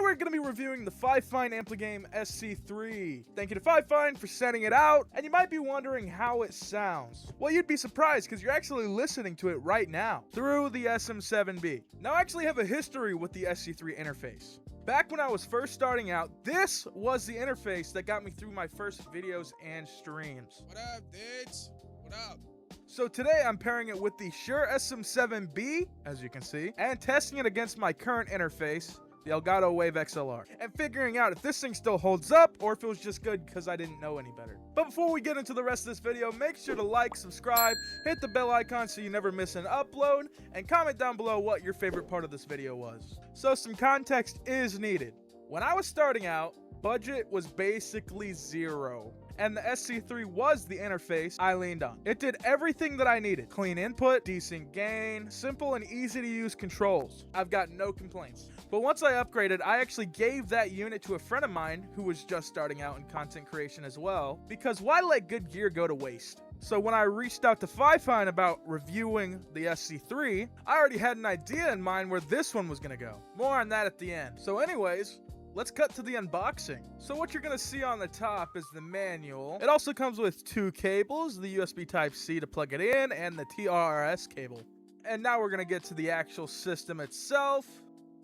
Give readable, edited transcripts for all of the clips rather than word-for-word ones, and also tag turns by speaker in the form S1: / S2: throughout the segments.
S1: we're going to be reviewing the FIFINE Ampligame SC3. Thank you to FIFINE for sending it out, and you might be wondering how it sounds. Well, you'd be surprised because you're actually listening to it right now through the SM7b. Now, I actually have a history with the SC3 interface. Back when I was first starting out, this was the interface that got me through my first videos and streams.
S2: What up, dudes? What up?
S1: So today I'm pairing it with the Shure SM7b, as you can see, and testing it against my current interface, the Elgato Wave XLR, and figuring out if this thing still holds up or if it was just good because I didn't know any better. But before we get into the rest of this video, make sure to like, subscribe, hit the bell icon so you never miss an upload, and comment down below what your favorite part of this video was. So some context is needed. When I was starting out, budget was basically zero, and the SC3 was the interface I leaned on. It did everything that I needed. Clean input, decent gain, simple and easy to use controls. I've got no complaints. But once I upgraded, I actually gave that unit to a friend of mine who was just starting out in content creation as well, because why let good gear go to waste? So when I reached out to FIFINE about reviewing the SC3, I already had an idea in mind where this one was gonna go. More on that at the end. So anyways, let's cut to the unboxing. So what you're gonna see on the top is the manual. It also comes with two cables, the USB Type-C to plug it in, and the TRRS cable. And now we're gonna get to the actual system itself.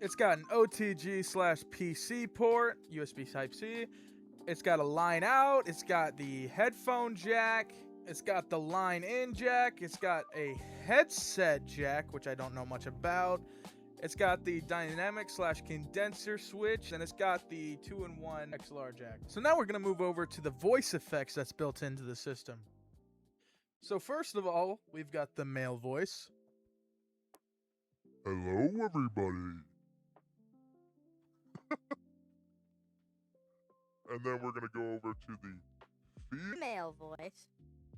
S1: It's got an OTG/PC port, USB Type-C. It's got a line out, it's got the headphone jack, it's got the line in jack, it's got a headset jack, which I don't know much about. It's got the dynamic/condenser switch, and it's got the 2-in-1 XLR jack. So now we're going to move over to the voice effects that's built into the system. So first of all, we've got the male voice.
S3: Hello, everybody. And then we're going to go over to the
S4: Female voice.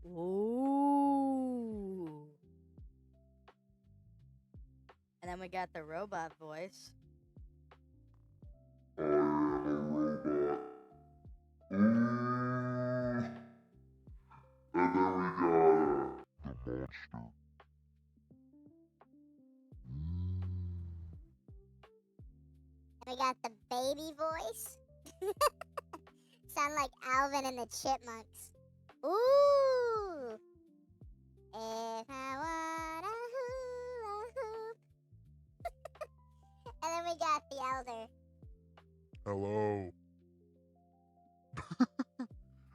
S4: Ooh. And then we got the robot voice.
S3: I am a robot. And then we got the monster.
S5: We got the baby voice. Sound like Alvin and the Chipmunks. Ooh. If I want a hula hoop. And then we got the elder.
S3: Hello.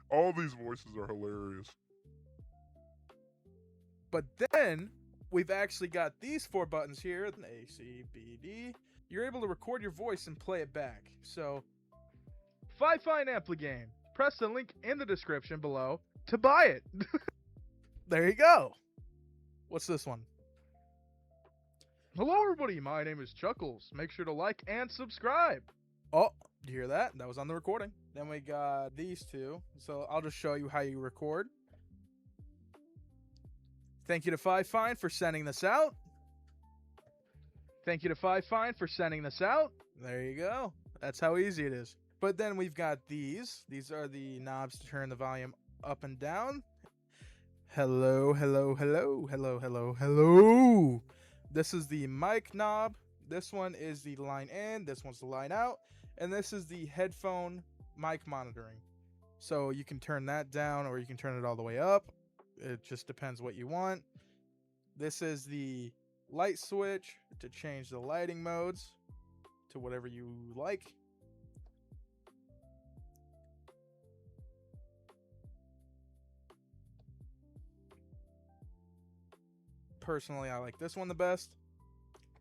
S3: All these voices are hilarious.
S1: But then we've actually got these four buttons here, A, C, B, D. You're able to record your voice and play it back. So, FIFINE Ampligame. Press the link in the description below to buy it. There you go. What's this one? Hello everybody, my name is Chuckles. Make sure to like and subscribe. Oh, you hear that? That was on the recording. Then we got these two. So I'll just show you how you record. Thank you to FIFINE for sending this out. Thank you to FIFINE for sending this out. There you go. That's how easy it is. But then we've got these. These are the knobs to turn the volume up and down. Hello, hello, hello, hello, hello, hello. This is the mic knob. This one is the line in. This one's the line out. And this is the headphone mic monitoring. So you can turn that down or you can turn it all the way up. It just depends what you want. This is the light switch to change the lighting modes to whatever you like. Personally, I like this one the best.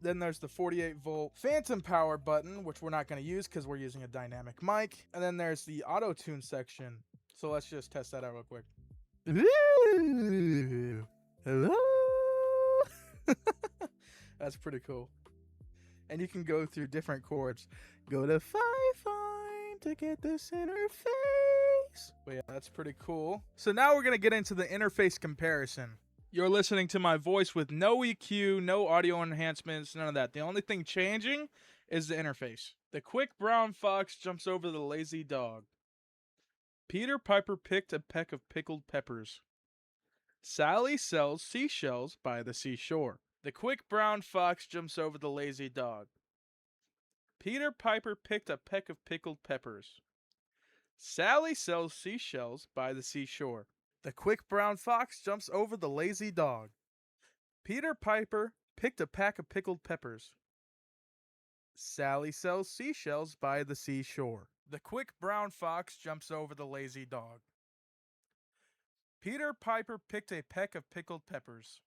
S1: Then there's the 48-volt phantom power button, which we're not going to use because we're using a dynamic mic. And then there's the auto tune section. So let's just test that out real quick. Hello. That's pretty cool. And you can go through different chords. Go to FIFINE to get this interface. But yeah, that's pretty cool. So now we're going to get into the interface comparison. You're listening to my voice with no EQ, no audio enhancements, none of that. The only thing changing is the interface. The quick brown fox jumps over the lazy dog. Peter Piper picked a peck of pickled peppers. Sally sells seashells by the seashore. The quick brown fox jumps over the lazy dog. Peter Piper picked a peck of pickled peppers. Sally sells seashells by the seashore. The quick brown fox jumps over the lazy dog. Peter Piper picked a pack of pickled peppers. Sally sells seashells by the seashore. The quick brown fox jumps over the lazy dog. Peter Piper picked a peck of pickled peppers.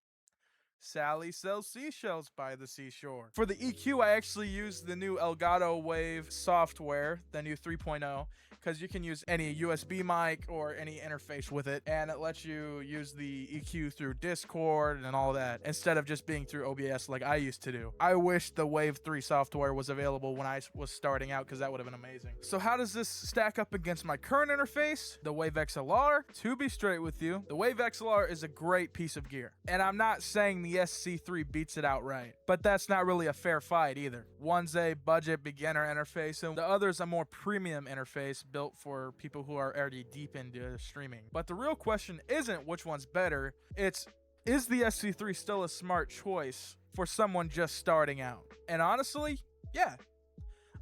S1: Sally sells seashells by the seashore. For the EQ, I actually used the new Elgato Wave software, the new 3.0, because you can use any USB mic or any interface with it, and it lets you use the EQ through Discord and all that, instead of just being through OBS like I used to do. I wish the Wave 3 software was available when I was starting out, because that would have been amazing. So how does this stack up against my current interface, the Wave XLR? To be straight with you, the Wave XLR is a great piece of gear, and I'm not saying the SC3 beats it outright, but that's not really a fair fight either. One's a budget beginner interface, and the other's a more premium interface built for people who are already deep into streaming. But the real question isn't which one's better, it's, is the SC3 still a smart choice for someone just starting out? And honestly, yeah,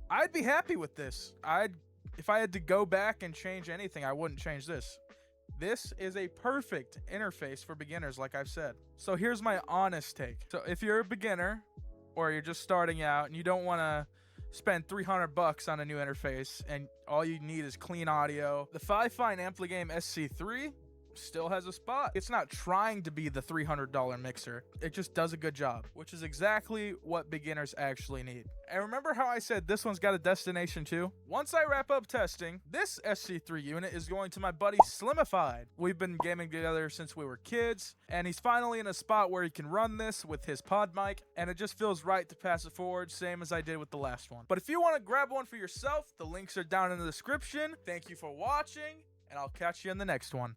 S1: I'd be happy with this. If I had to go back and change anything, I wouldn't change this. This is a perfect interface for beginners, like I've said. So here's my honest take. So if you're a beginner or you're just starting out and you don't want to spend $300 on a new interface and all you need is clean audio, the FIFINE Ampligame SC3 still has a spot. It's not trying to be the $300 mixer. It just does a good job, which is exactly what beginners actually need. And remember how I said this one's got a destination too? Once I wrap up testing, this SC3 unit is going to my buddy Slimified. We've been gaming together since we were kids, and he's finally in a spot where he can run this with his pod mic, and it just feels right to pass it forward, same as I did with the last one. But if you want to grab one for yourself, the links are down in the description. Thank you for watching, and I'll catch you in the next one.